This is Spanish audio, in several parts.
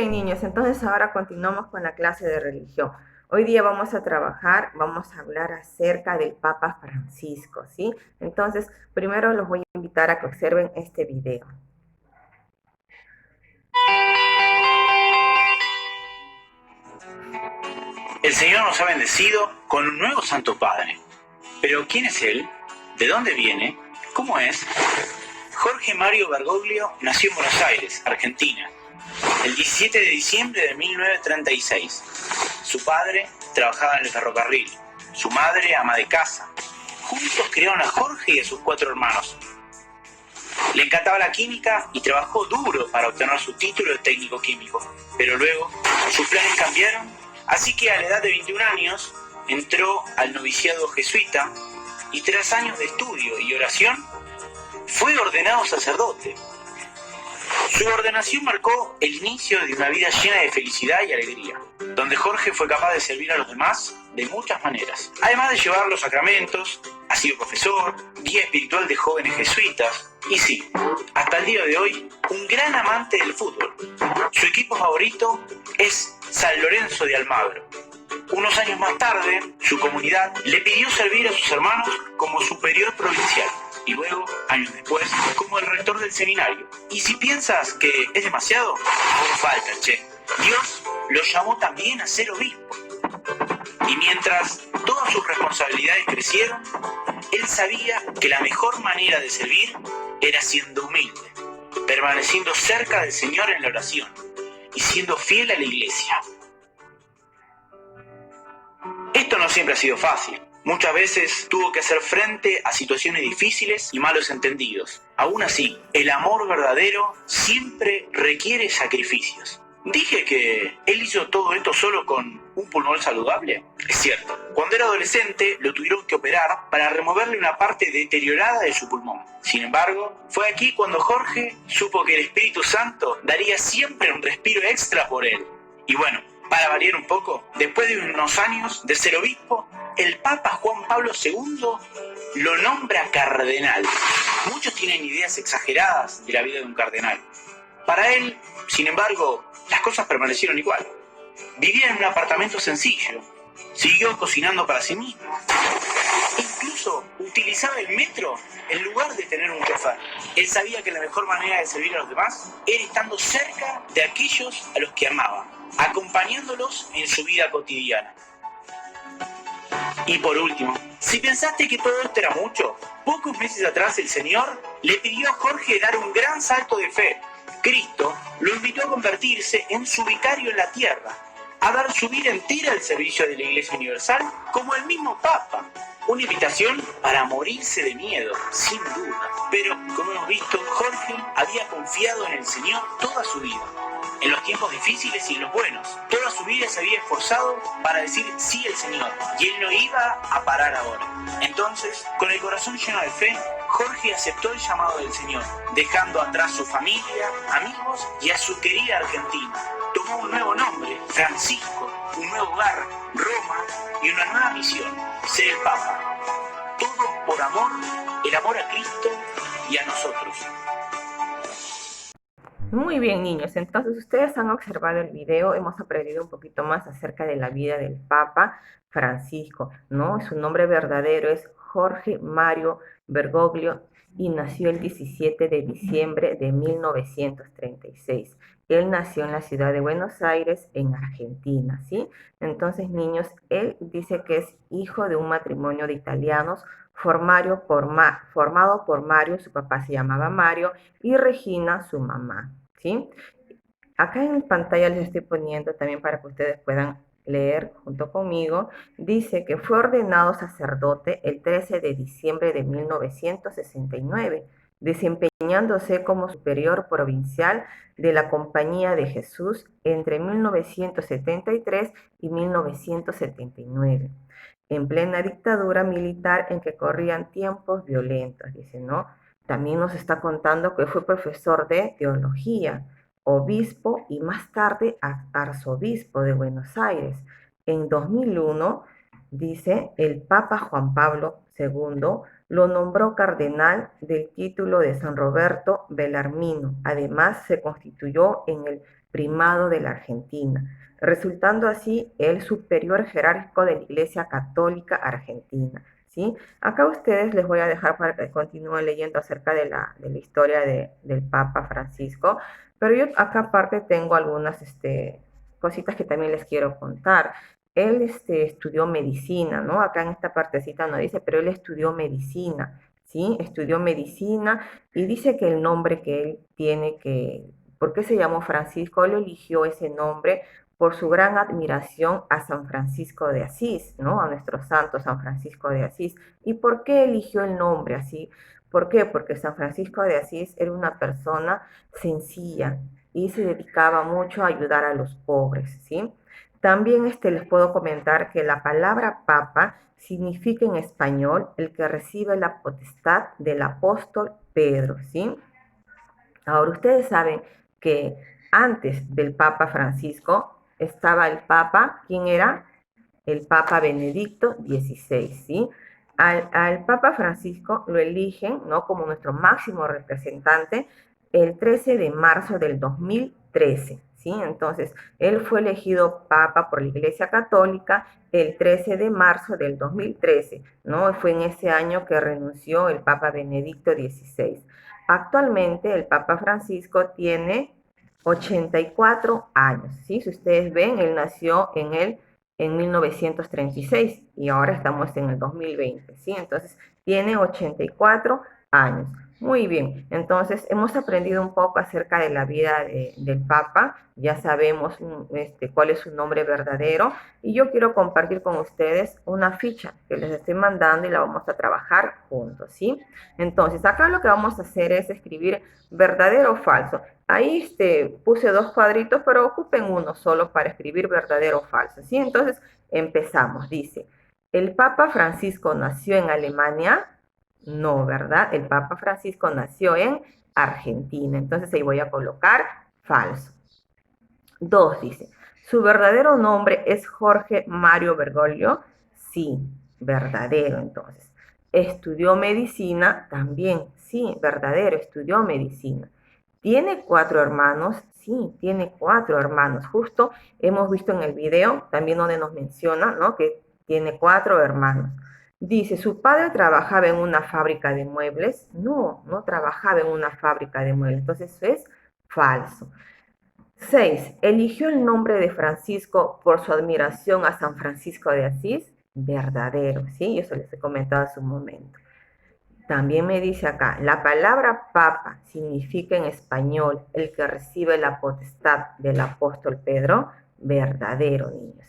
bien, niños, entonces ahora continuamos con la clase de religión. Hoy día vamos a trabajar, vamos a hablar acerca del Papa Francisco, ¿sí? Entonces, primero los voy a invitar a que observen este video. El Señor nos ha bendecido con un nuevo Santo Padre. Pero ¿quién es Él? ¿De dónde viene? ¿Cómo es? Jorge Mario Bergoglio nació en Buenos Aires, Argentina, el 17 de diciembre de 1936. Su padre trabajaba en el ferrocarril, su madre ama de casa. Juntos criaron a Jorge y a sus 4 hermanos. Le encantaba la química y trabajó duro para obtener su título de técnico químico. Pero luego sus planes cambiaron, así que a la edad de 21 años entró al noviciado jesuita y tras años de estudio y oración fue ordenado sacerdote. Su ordenación marcó el inicio de una vida llena de felicidad y alegría, donde Jorge fue capaz de servir a los demás de muchas maneras. Además de llevar los sacramentos, ha sido profesor, guía espiritual de jóvenes jesuitas y sí, hasta el día de hoy, un gran amante del fútbol. Su equipo favorito es San Lorenzo de Almagro. Unos años más tarde, su comunidad le pidió servir a sus hermanos como superior provincial y luego, años después, como el rector del seminario. Y si piensas que es demasiado, aún falta, che. Dios lo llamó también a ser obispo. Y mientras todas sus responsabilidades crecieron, él sabía que la mejor manera de servir era siendo humilde, permaneciendo cerca del Señor en la oración y siendo fiel a la iglesia. Esto no siempre ha sido fácil. Muchas veces tuvo que hacer frente a situaciones difíciles y malos entendidos. Aún así, el amor verdadero siempre requiere sacrificios. ¿Dije que él hizo todo esto solo con un pulmón saludable? Es cierto. Cuando era adolescente lo tuvieron que operar para removerle una parte deteriorada de su pulmón. Sin embargo, fue aquí cuando Jorge supo que el Espíritu Santo daría siempre un respiro extra por él. Y bueno, para variar un poco, después de unos años de ser obispo, el Papa Juan Pablo II lo nombra cardenal. Muchos tienen ideas exageradas de la vida de un cardenal. Para él, sin embargo, las cosas permanecieron igual. Vivía en un apartamento sencillo, siguió cocinando para sí mismo. Incluso utilizaba el metro en lugar de tener un chofer. Él sabía que la mejor manera de servir a los demás era estando cerca de aquellos a los que amaba, acompañándolos en su vida cotidiana. Y por último, si pensaste que todo esto era mucho, pocos meses atrás el Señor le pidió a Jorge dar un gran salto de fe. Cristo lo invitó a convertirse en su vicario en la tierra, a dar su vida entera al servicio de la Iglesia Universal como el mismo Papa. Una invitación para morirse de miedo, sin duda. Pero, como hemos visto, Jorge había confiado en el Señor toda su vida. En los tiempos difíciles y en los buenos, toda su vida se había esforzado para decir sí al Señor, y él no iba a parar ahora. Entonces, con el corazón lleno de fe, Jorge aceptó el llamado del Señor, dejando atrás su familia, amigos y a su querida Argentina. Tomó un nuevo nombre, Francisco, un nuevo hogar, Roma, y una nueva misión, ser el Papa. Todo por amor, el amor a Cristo y a nosotros. Muy bien, niños, entonces ustedes han observado el video, hemos aprendido un poquito más acerca de la vida del Papa Francisco, ¿no? Su nombre verdadero es Jorge Mario Bergoglio y nació el 17 de diciembre de 1936. Él nació en la ciudad de Buenos Aires, en Argentina, ¿sí? Entonces, niños, él dice que es hijo de un matrimonio de italianos formado por Mario, su papá se llamaba Mario, y Regina, su mamá. ¿Sí? Acá en pantalla les estoy poniendo también para que ustedes puedan leer junto conmigo. Dice que fue ordenado sacerdote el 13 de diciembre de 1969, desempeñándose como superior provincial de la Compañía de Jesús entre 1973 y 1979, en plena dictadura militar en que corrían tiempos violentos, dice, ¿no? También nos está contando que fue profesor de teología, obispo y más tarde arzobispo de Buenos Aires. En 2001, dice, el Papa Juan Pablo II lo nombró cardenal del título de San Roberto Bellarmino. Además, se constituyó en el primado de la Argentina, resultando así el superior jerárquico de la Iglesia Católica Argentina. ¿Sí? Acá a ustedes les voy a dejar para que continúen leyendo acerca de la historia del Papa Francisco, pero yo acá aparte tengo algunas cositas que también les quiero contar. Él estudió medicina, ¿no? Acá en esta partecita no dice, pero él estudió medicina, ¿sí? Estudió medicina y dice que el nombre que él tiene ¿por qué se llamó Francisco? Él eligió ese nombre por su gran admiración a San Francisco de Asís, ¿no? A nuestro santo San Francisco de Asís. ¿Y por qué eligió el nombre así? ¿Por qué? Porque San Francisco de Asís era una persona sencilla y se dedicaba mucho a ayudar a los pobres, ¿sí? También les puedo comentar que la palabra papa significa en español el que recibe la potestad del apóstol Pedro, ¿sí? Ahora, ustedes saben que antes del Papa Francisco estaba el Papa, ¿quién era? El Papa Benedicto XVI, ¿sí? Al Papa Francisco lo eligen, ¿no? Como nuestro máximo representante el 13 de marzo del 2013, ¿sí? Entonces, él fue elegido Papa por la Iglesia Católica el 13 de marzo del 2013, ¿no? Fue en ese año que renunció el Papa Benedicto XVI. Actualmente el Papa Francisco tiene 84 años, ¿sí? Si ustedes ven, él nació en 1936 y ahora estamos en el 2020, ¿sí? Entonces tiene 84 años. Muy bien, entonces hemos aprendido un poco acerca de la vida del Papa, ya sabemos cuál es su nombre verdadero y yo quiero compartir con ustedes una ficha que les estoy mandando y la vamos a trabajar juntos, ¿sí? Entonces acá lo que vamos a hacer es escribir verdadero o falso. Ahí puse dos cuadritos, pero ocupen uno solo para escribir verdadero o falso, ¿sí? Entonces empezamos, dice, ¿el Papa Francisco nació en Alemania? No, ¿verdad? El Papa Francisco nació en Argentina. Entonces ahí voy a colocar falso. 2 dice, ¿su verdadero nombre es Jorge Mario Bergoglio? Sí, verdadero entonces. ¿Estudió medicina? También, sí, verdadero, estudió medicina. ¿Tiene 4 hermanos? Sí, tiene 4 hermanos. Justo hemos visto en el video, también donde nos menciona, ¿no? Que tiene 4 hermanos. Dice, ¿su padre trabajaba en una fábrica de muebles? No, no trabajaba en una fábrica de muebles. Entonces eso es falso. 6. ¿Eligió el nombre de Francisco por su admiración a San Francisco de Asís? Verdadero, ¿sí? Eso les he comentado hace un momento. También me dice acá, la palabra papa significa en español el que recibe la potestad del apóstol Pedro. Verdadero, niños.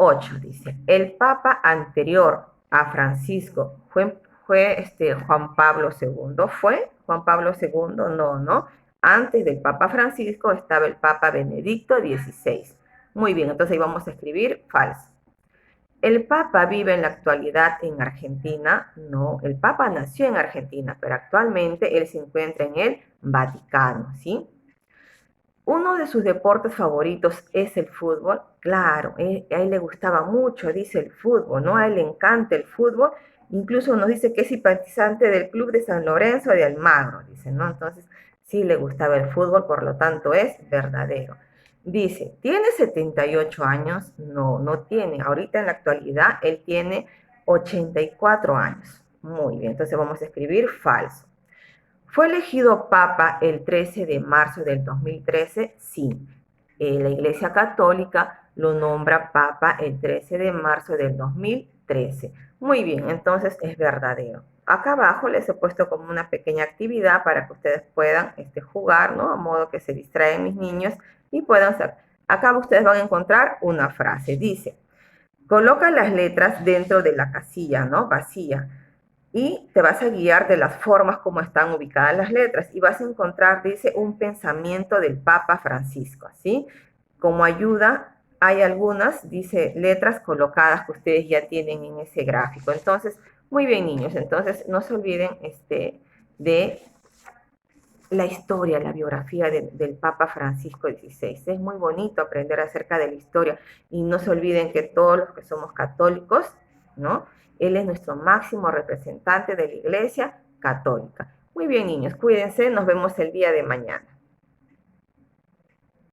8 dice, el papa anterior a Francisco fue Juan Pablo II. ¿Fue Juan Pablo II? No, no. Antes del Papa Francisco estaba el Papa Benedicto XVI. Muy bien, entonces ahí vamos a escribir falso. ¿El Papa vive en la actualidad en Argentina? No, el Papa nació en Argentina, pero actualmente él se encuentra en el Vaticano, ¿sí? Uno de sus deportes favoritos es el fútbol. Claro, a él le gustaba mucho, dice el fútbol, ¿no? A él le encanta el fútbol. Incluso nos dice que es simpatizante del club de San Lorenzo de Almagro, dice, ¿no? Entonces, sí le gustaba el fútbol, por lo tanto es verdadero. Dice, ¿tiene 78 años? No, no tiene. Ahorita en la actualidad él tiene 84 años. Muy bien, entonces vamos a escribir falso. ¿Fue elegido papa el 13 de marzo del 2013? Sí. La Iglesia Católica lo nombra papa el 13 de marzo del 2013. Muy bien, entonces es verdadero. Acá abajo les he puesto como una pequeña actividad para que ustedes puedan jugar, ¿no? A modo que se distraen mis niños y puedan hacer. Acá ustedes van a encontrar una frase. Dice, coloca las letras dentro de la casilla, ¿no? Vacía y te vas a guiar de las formas como están ubicadas las letras y vas a encontrar, dice, un pensamiento del Papa Francisco, ¿sí? Como ayuda, hay algunas, dice, letras colocadas que ustedes ya tienen en ese gráfico. Entonces, muy bien, niños, entonces no se olviden de la historia, la biografía del Papa Francisco XVI. Es muy bonito aprender acerca de la historia y no se olviden que todos los que somos católicos, ¿no? Él es nuestro máximo representante de la Iglesia Católica. Muy bien, niños, cuídense, nos vemos el día de mañana.